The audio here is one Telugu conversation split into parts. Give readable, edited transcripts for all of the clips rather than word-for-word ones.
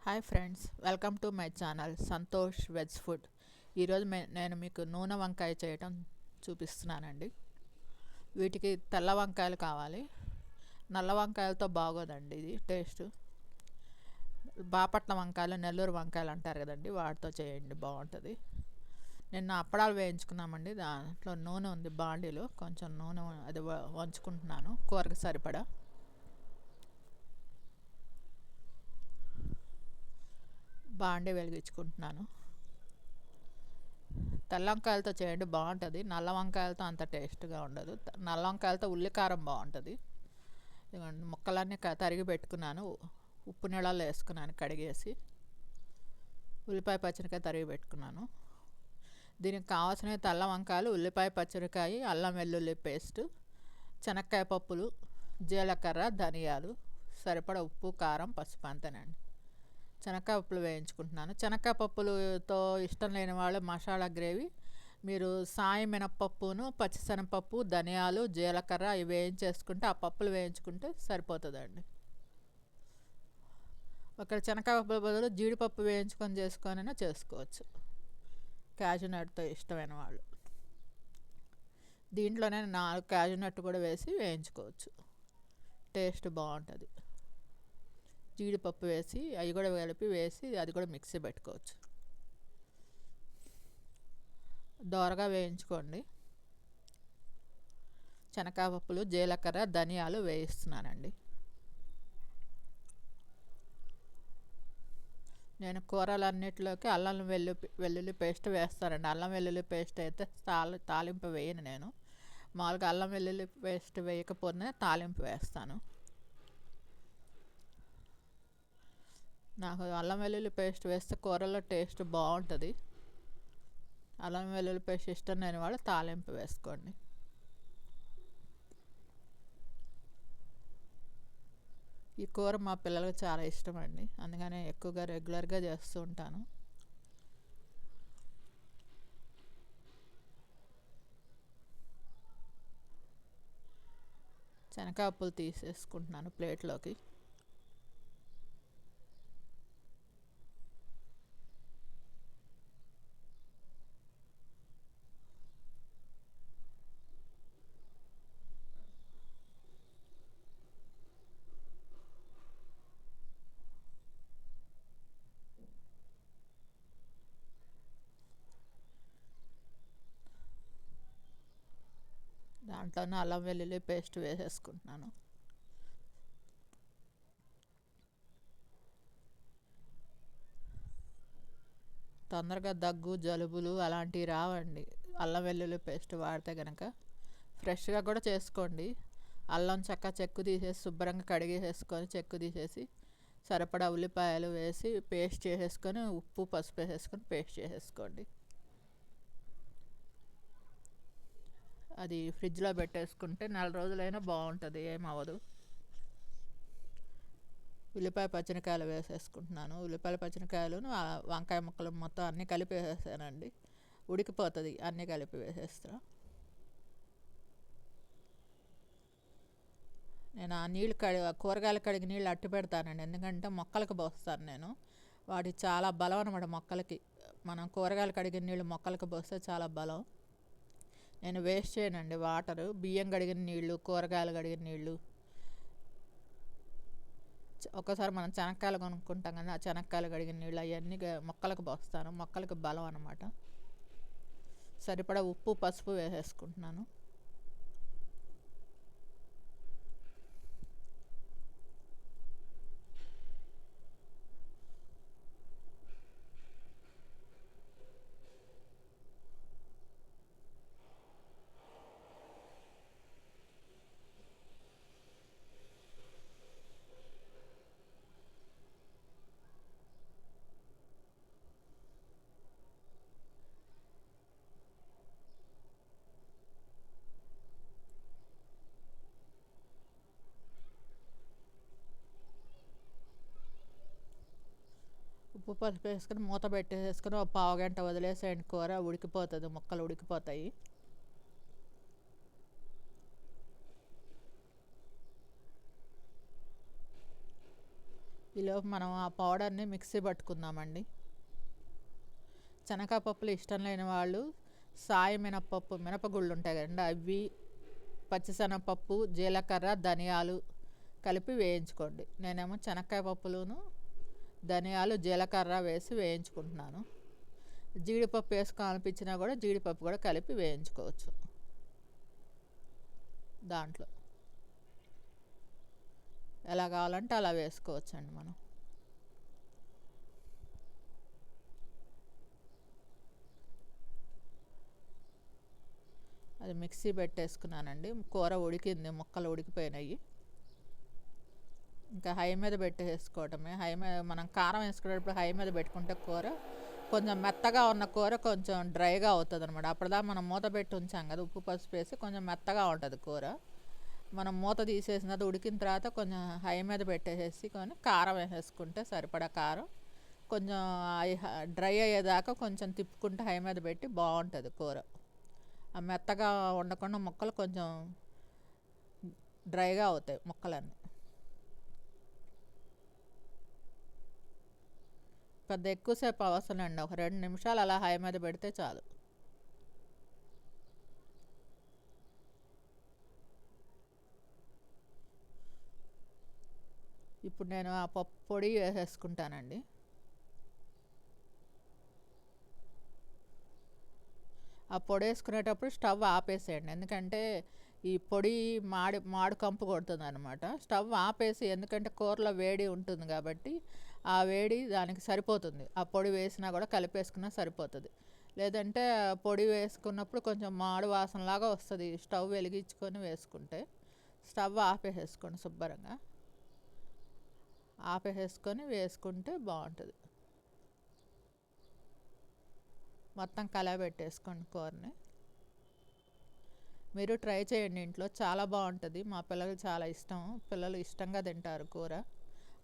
Hi friends, welcome to my channel Santosh veg food. ఈరోజు నేను మీకు నూనె వంకాయ చేయటం చూపిస్తున్నానండి. వీటికి తెల్ల వంకాయలు కావాలి. నల్ల వంకాయలతో బాగోదండి ఇది టేస్ట్. బాపట్ల వంకాయలు, నెల్లూరు వంకాయలు అంటారు కదండి, వాటితో చేయండి, బాగుంటుంది. నిన్న అప్పడాలు వేయించుకున్నామండి. దాంట్లో నూనె ఉంది బాండీలో, కొంచెం నూనె అది వంచుకుంటున్నాను కూరకు సరిపడా. బాండీ వెలిగించుకుంటున్నాను. తెల్ల వంకాయలతో చేయండి, బాగుంటుంది. నల్ల వంకాయలతో అంత టేస్ట్గా ఉండదు. నల్ల వంకాయలతో ఉల్లికారం బాగుంటుంది. ముక్కలన్నీ తరిగి పెట్టుకున్నాను, ఉప్పు నీళ్ళల్లో వేసుకున్నాను కడిగేసి. ఉల్లిపాయ పచ్చిమిరకాయ తరిగి పెట్టుకున్నాను. దీనికి కావాల్సినవి తెల్ల వంకాయలు, ఉల్లిపాయ పచ్చిమిరకాయ, అల్లం వెల్లుల్లి పేస్టు, శనక్కాయ పప్పులు, జీలకర్ర, ధనియాలు, సరిపడా ఉప్పు, కారం, పసుపు అంతేనండి. శనక్కాయ పప్పులు వేయించుకుంటున్నాను. శనక్కాయ పప్పులతో ఇష్టం లేని వాళ్ళు మసాలా గ్రేవీ మీరు సాయి మినప్పప్పును, పచ్చిశనగపప్పు, ధనియాలు, జీలకర్ర ఇవి వేయించేసుకుంటే, ఆ పప్పులు వేయించుకుంటే సరిపోతుందండి. ఒక శనక్కాయ పప్పుల బదులు జీడిపప్పు వేయించుకొని చేసుకొనైనా చేసుకోవచ్చు, క్యాజు నట్తో ఇష్టమైన వాళ్ళు. దీంట్లోనే 4 క్యాజు నట్టు కూడా వేసి వేయించుకోవచ్చు, టేస్ట్ బాగుంటుంది. జీడిపప్పు వేసి అవి కూడా కలిపి వేసి అది కూడా మిక్సీ పెట్టుకోవచ్చు. దోరగా వేయించుకోండి. శనక్కాయ పప్పులు, జీలకర్ర, ధనియాలు వేయిస్తున్నానండి. నేను కూరలన్నిటిలోకి అల్లం వెల్లుల్లి పేస్ట్ వేస్తానండి. అల్లం వెల్లుల్లి పేస్ట్ అయితే తాలింపు వేయను నేను. మామూలుగా అల్లం వెల్లుల్లి పేస్ట్ వేయకపోతే తాలింపు వేస్తాను. నాకు అల్లం వెల్లుల్లి పేస్ట్ వేస్తే కూరలో టేస్ట్ బాగుంటుంది. అల్లం వెల్లుల్లి పేస్ట్ ఇష్టం లేని వాళ్ళు తాలింపు వేసుకోండి. ఈ కూర మా పిల్లలకు చాలా ఇష్టం అండి, అందుకనే ఎక్కువగా రెగ్యులర్గా చేస్తూ ఉంటాను. శనగకాయ పప్పులు తీసేసుకుంటున్నాను ప్లేట్లోకి. దాంట్లోనే అల్లం వెల్లుల్లి పేస్ట్ వేసేసుకుంటున్నాను. తొందరగా దగ్గు, జలుబులు అలాంటివి రావండి అల్లం వెల్లుల్లి పేస్ట్ వాడితే కనుక. ఫ్రెష్గా కూడా చేసుకోండి. అల్లం చెక్కు తీసేసి శుభ్రంగా కడిగేసేసుకొని చెక్కు తీసేసి సరిపడా ఉల్లిపాయలు వేసి పేస్ట్ చేసేసుకొని, ఉప్పు పసుపు వేసేసుకొని పేస్ట్ చేసేసుకోండి. అది ఫ్రిడ్జ్లో పెట్టేసుకుంటే 4 రోజులైనా బాగుంటుంది, ఏమవ్వదు. ఉల్లిపాయ పచ్చిమిరకాయలు వేసేసుకుంటున్నాను. ఉల్లిపాయల పచ్చిమిరకాయలను వంకాయ ముక్కలు మొత్తం అన్నీ కలిపి వేసేసానండి. ఉడికిపోతుంది అన్నీ కలిపి వేసేస్తా. నేను ఆ నీళ్ళు కూరగాయలు కడిగి నీళ్ళు అట్టి పెడతానండి, ఎందుకంటే మొక్కలకు పోస్తాను నేను. వాటికి చాలా బలం అనమాట మొక్కలకి. మనం కూరగాయలు కడిగిన నీళ్ళు మొక్కలకు పోస్తే చాలా బలం. నేను వేస్ట్ చేయనండి వాటరు. బియ్యం కడిగిన నీళ్ళు, కూరగాయలు కడిగిన నీళ్ళు. ఒక్కసారి మనం శనక్కాయలు కొనుక్కుంటాం కానీ ఆ శనక్కాయలు కడిగిన నీళ్ళు అవన్నీ మొక్కలకు పోస్తాను, మొక్కలకు బలం అన్నమాట. సరిపడా ఉప్పు పసుపు వేసేసుకుంటున్నాను. ఉప్పు పసుపు వేసుకొని మూత పెట్టేసుకొని ఒక పావు గంట వదిలేసేయండి, కూర ఉడికిపోతుంది, ముక్కలు ఉడికిపోతాయి. ఈలోపు మనం ఆ పౌడర్ని మిక్సీ పట్టుకుందామండి. శనగపప్పులు ఇష్టం లేని వాళ్ళు సాయి మినపప్పు మినపగుళ్ళు ఉంటాయి కదండి, అవి పచ్చిశనగపప్పు జీలకర్ర ధనియాలు కలిపి వేయించుకోండి. నేనేమో శనక్కాయ పప్పులను ధనియాలు జీలకర్ర వేసి వేయించుకుంటున్నాను. జీడిపప్పు వేసుకోవాలనిపించినా కూడా జీడిపప్పు కూడా కలిపి వేయించుకోవచ్చు. దాంట్లో ఎలా కావాలంటే అలా వేసుకోవచ్చండి మనం. అది మిక్సీ పెట్టేసుకున్నానండి. కూర ఉడికింది, ముక్కలు ఉడికిపోయినాయి. ఇంకా హై మీద పెట్టేసుకోవటమే. హై మీద మనం కారం వేసుకునేటప్పుడు హై మీద పెట్టుకుంటే కూర కొంచెం మెత్తగా ఉన్న కూర కొంచెం డ్రైగా అవుతుంది అనమాట. అప్పటిదాకా మనం మూత పెట్టి ఉంచాం కదా, ఉప్పు పసుపు వేసి కొంచెం మెత్తగా ఉంటుంది కూర. మనం మూత తీసేసిన తర్వాత ఉడికిన తర్వాత కొంచెం హై మీద పెట్టేసి కారం వేసేసుకుంటే సరిపడా కారం కొంచెం డ్రై అయ్యేదాకా కొంచెం తిప్పుకుంటే హై మీద పెట్టి బాగుంటుంది కూర. ఆ మెత్తగా ఉండకుండా ముక్కలు కొంచెం డ్రైగా అవుతాయి ముక్కలన్నీ. పెద్ద ఎక్కువసేపు అవసరం అండి, ఒక 2 నిమిషాలు అలా హై మీద పెడితే చాలు. ఇప్పుడు నేను ఆ పప్పు పొడి వేసేసుకుంటానండి. ఆ పొడి వేసుకునేటప్పుడు స్టవ్ ఆపేసేయండి, ఎందుకంటే ఈ పొడి మాడు కంపు కొడుతుంది అనమాట. స్టవ్ ఆపేసి, ఎందుకంటే కూరలో వేడి ఉంటుంది కాబట్టి ఆ వేడి దానికి సరిపోతుంది. ఆ పొడి వేసినా కూడా కలిపేసుకున్నా సరిపోతుంది. లేదంటే పొడి వేసుకున్నప్పుడు కొంచెం మాడు వాసనలాగా వస్తుంది. స్టవ్ వెలిగించుకొని వేసుకుంటే స్టవ్ ఆపేసేసుకోండి, శుభ్రంగా ఆపేసేసుకొని వేసుకుంటే బాగుంటుంది. మొత్తం కలయబెట్టేసుకోండి కూరని. మీరు ట్రై చేయండి ఇంట్లో, చాలా బాగుంటుంది. మా పిల్లలు చాలా ఇష్టం, పిల్లలు ఇష్టంగా తింటారు కూర.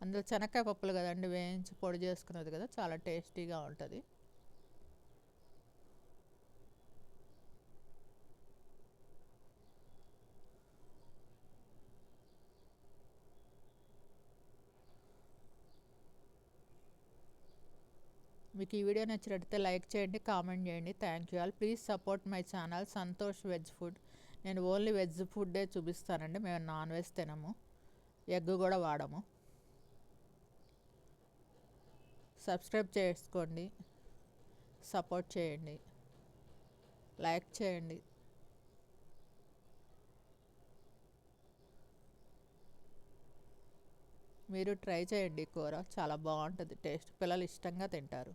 అందులో శనక్కాయ పప్పులు కదండి, వేయించి పొడి చేసుకున్నది కదా, చాలా టేస్టీగా ఉంటుంది. మీకు ఈ వీడియో నచ్చినట్టయితే లైక్ చేయండి, కామెంట్ చేయండి. Thank you all. Please support my channel Santosh veg food. నేను ఓన్లీ వెజ్ ఫుడ్డే చూపిస్తానండి, మేము నాన్ వెజ్ తినము, ఎగ్ కూడా వాడము. సబ్స్క్రైబ్ చేసుకోండి, సపోర్ట్ చేయండి, లైక్ చేయండి. మీరు ట్రై చేయండి, కూర చాలా బాగుంటుంది, టేస్ట్ పిల్లలు ఇష్టంగా తింటారు.